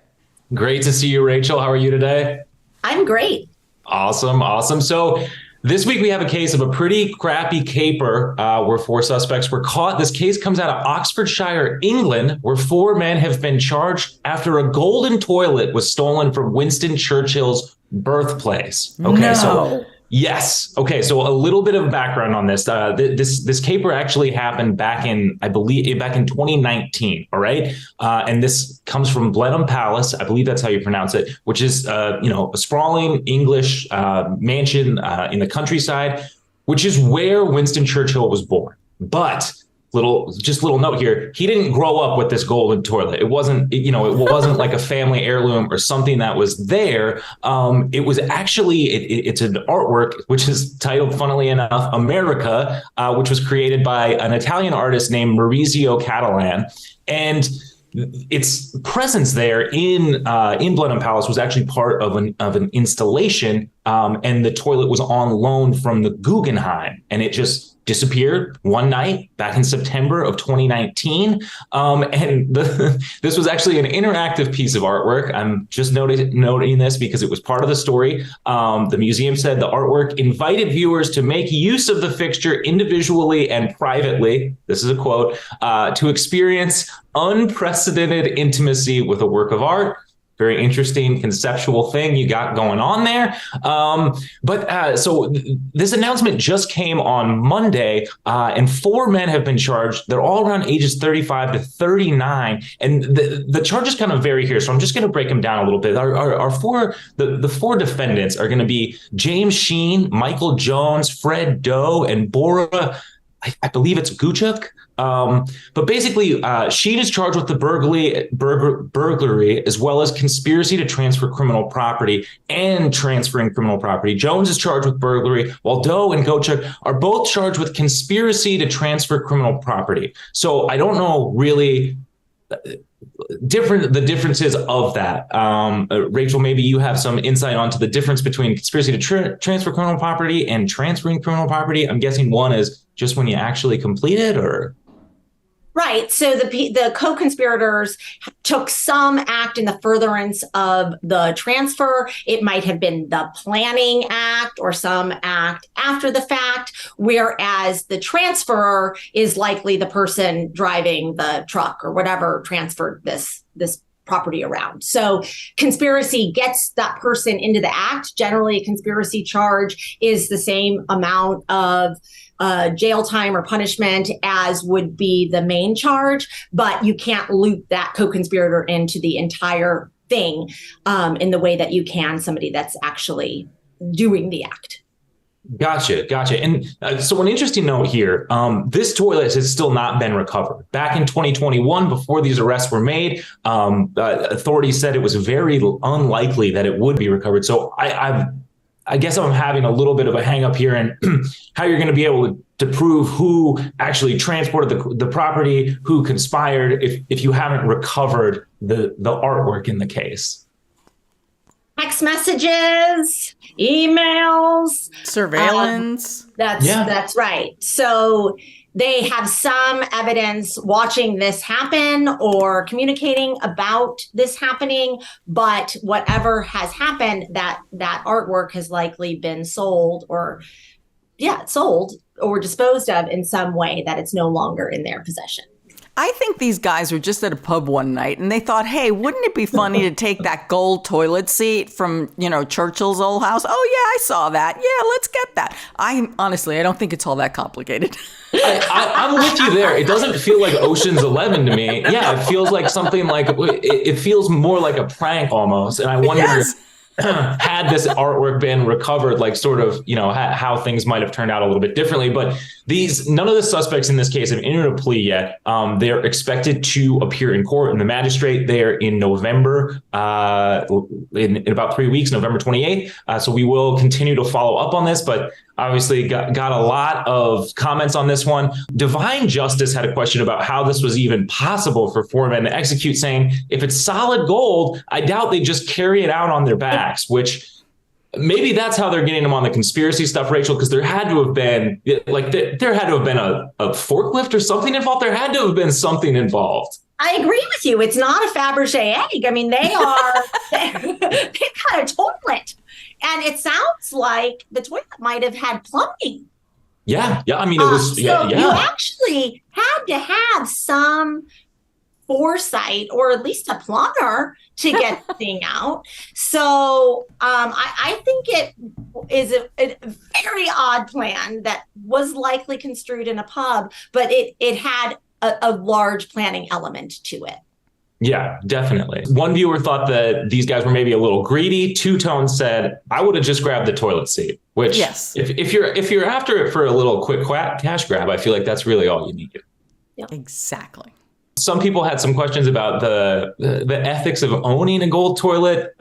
Speaker 5: Great to see you, Rachel. How are you today?
Speaker 2: I'm great.
Speaker 5: Awesome. So this week we have a case of a pretty crappy caper where 4 suspects were caught. This case comes out of Oxfordshire, England, where 4 men have been charged after a golden toilet was stolen from Winston Churchill's birthplace. Okay,
Speaker 1: no.
Speaker 5: So yes. Okay, so a little bit of background on this. This caper actually happened back in 2019. All right, and this comes from Blenheim Palace. I believe that's how you pronounce it, which is a sprawling English mansion in the couside, which is where Winston Churchill was born. But little note here, he didn't grow up with this golden toilet. It wasn't like a family heirloom or something that was there. It was actually it's an artwork which is titled, funnily enough, America, which was created by an Italian artist named Maurizio Catalan, and its presence there in Blenheim Palace was actually part of an installation, and the toilet was on loan from the Guggenheim, and it just disappeared one night back in September of 2019. And this was actually an interactive piece of artwork. I'm just noting this because it was part of the story. The museum said the artwork invited viewers to make use of the fixture individually and privately, this is a quote, to experience unprecedented intimacy with a work of art. Very interesting conceptual thing you got going on there. So this announcement just came on Monday, and 4 men have been charged. They're all around ages 35 to 39. And the charges kind of vary here. So I'm just going to break them down a little bit. The 4 defendants are going to be James Sheen, Michael Jones, Fred Doe, and Bora, I believe it's Guchuk. But basically, Sheen is charged with the burglary as well as conspiracy to transfer criminal property and transferring criminal property. Jones is charged with burglary, while Doe and Gochuk are both charged with conspiracy to transfer criminal property. So I don't know really the differences of that. Rachel, maybe you have some insight onto the difference between conspiracy to transfer criminal property and transferring criminal property. I'm guessing one is just when you actually complete it, or?
Speaker 2: Right. So the co-conspirators took some act in the furtherance of the transfer. It might have been the planning act or some act after the fact, whereas the transferor is likely the person driving the truck or whatever transferred this property around. So conspiracy gets that person into the act. Generally, a conspiracy charge is the same amount of jail time or punishment as would be the main charge, but you can't loop that co-conspirator into the entire thing in the way that you can somebody that's actually doing the act.
Speaker 5: Gotcha. And so an interesting note here, this toilet has still not been recovered. Back in 2021, before these arrests were made, authorities said it was very unlikely that it would be recovered. So I guess I'm having a little bit of a hang up here in how you're going to be able to prove who actually transported the property, who conspired, if you haven't recovered the artwork in the case.
Speaker 2: Text messages, emails,
Speaker 1: Surveillance.
Speaker 2: That's right. So they have some evidence watching this happen or communicating about this happening, but whatever has happened, that artwork has likely been sold or disposed of in some way that it's no longer in their possession.
Speaker 1: I think these guys were just at a pub one night and they thought, hey, wouldn't it be funny to take that gold toilet seat from, Churchill's old house? Oh, yeah, I saw that. Yeah, let's get that. Honestly, I don't think it's all that complicated.
Speaker 5: I'm with you there. It doesn't feel like Ocean's 11 to me. Yeah, it feels like something like, it feels more like a prank almost. And I wonder... Yes. Had this artwork been recovered, like sort of, how things might have turned out a little bit differently. But none of the suspects in this case have entered a plea yet. They're expected to appear in court in the magistrate there in November, in about 3 weeks, November 28th. So we will continue to follow up on this, but obviously got a lot of comments on this one. Divine Justice had a question about how this was even possible for four men to execute, saying, if it's solid gold, I doubt they just carry it out on their backs, which maybe that's how they're getting them on the conspiracy stuff, Rachel, because there had to have been a forklift or something involved. There had to have been something involved.
Speaker 2: I agree with you. It's not a Fabergé egg. I mean, they've got a toilet. And it sounds like the toilet might have had plumbing.
Speaker 5: Yeah. I mean, it was.
Speaker 2: You actually had to have some foresight, or at least a plumber, to get the thing out. So I think it is a very odd plan that was likely construed in a pub, but it had a large planning element to it.
Speaker 5: Yeah, definitely. One viewer thought that these guys were maybe a little greedy. Two Tone said, I would have just grabbed the toilet seat, which yes. if you're after it for a little quick cash grab, I feel like that's really all you need.
Speaker 2: Yep.
Speaker 1: Exactly.
Speaker 5: Some people had some questions about the ethics of owning a gold toilet.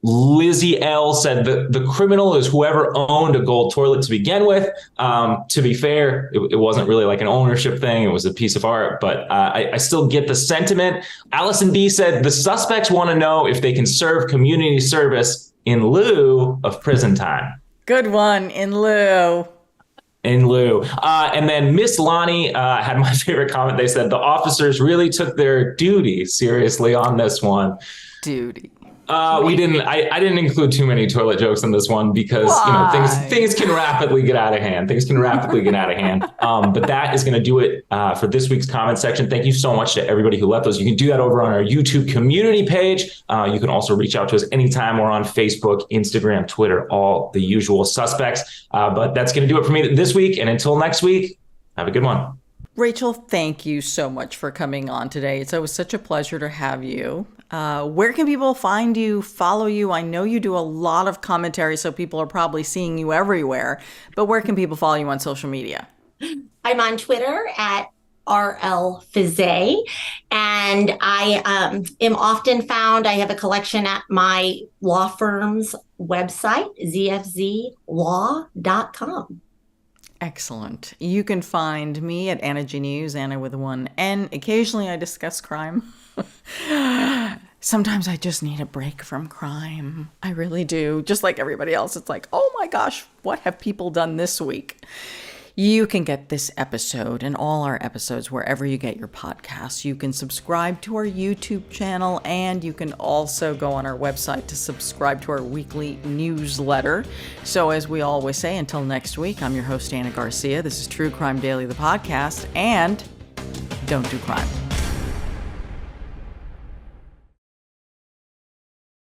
Speaker 5: Lizzie L said that the criminal is whoever owned a gold toilet to begin with. To be fair, it wasn't really like an ownership thing. It was a piece of art, but I still get the sentiment. Allison B said the suspects want to know if they can serve community service in lieu of prison time.
Speaker 1: Good one, in lieu.
Speaker 5: And then Miss Lonnie had my favorite comment. They said the officers really took their duty seriously on this one.
Speaker 1: Duty.
Speaker 5: We didn't. I didn't include too many toilet jokes in this one because things can rapidly get out of hand. But that is going to do it for this week's comment section. Thank you so much to everybody who left those. You can do that over on our YouTube community page. You can also reach out to us anytime. We're on Facebook, Instagram, Twitter, all the usual suspects. But that's going to do it for me this week. And until next week, have a good one.
Speaker 1: Rachel, thank you so much for coming on today. It's always such a pleasure to have you. Where can people find you, follow you? I know you do a lot of commentary, so people are probably seeing you everywhere. But where can people follow you on social media?
Speaker 2: I'm on Twitter at RL Fiset, and I am often found. I have a collection at my law firm's website, zfzlaw.com.
Speaker 1: Excellent. You can find me at Anna G News, Anna with one N. Occasionally I discuss crime. Sometimes I just need a break from crime. I really do. Just like everybody else. It's like, oh my gosh, what have people done this week? You can get this episode and all our episodes wherever you get your podcasts. You can subscribe to our YouTube channel, and you can also go on our website to subscribe to our weekly newsletter. So as we always say, until next week, I'm your host, Ana Garcia. This is True Crime Daily, the podcast, and don't do crime.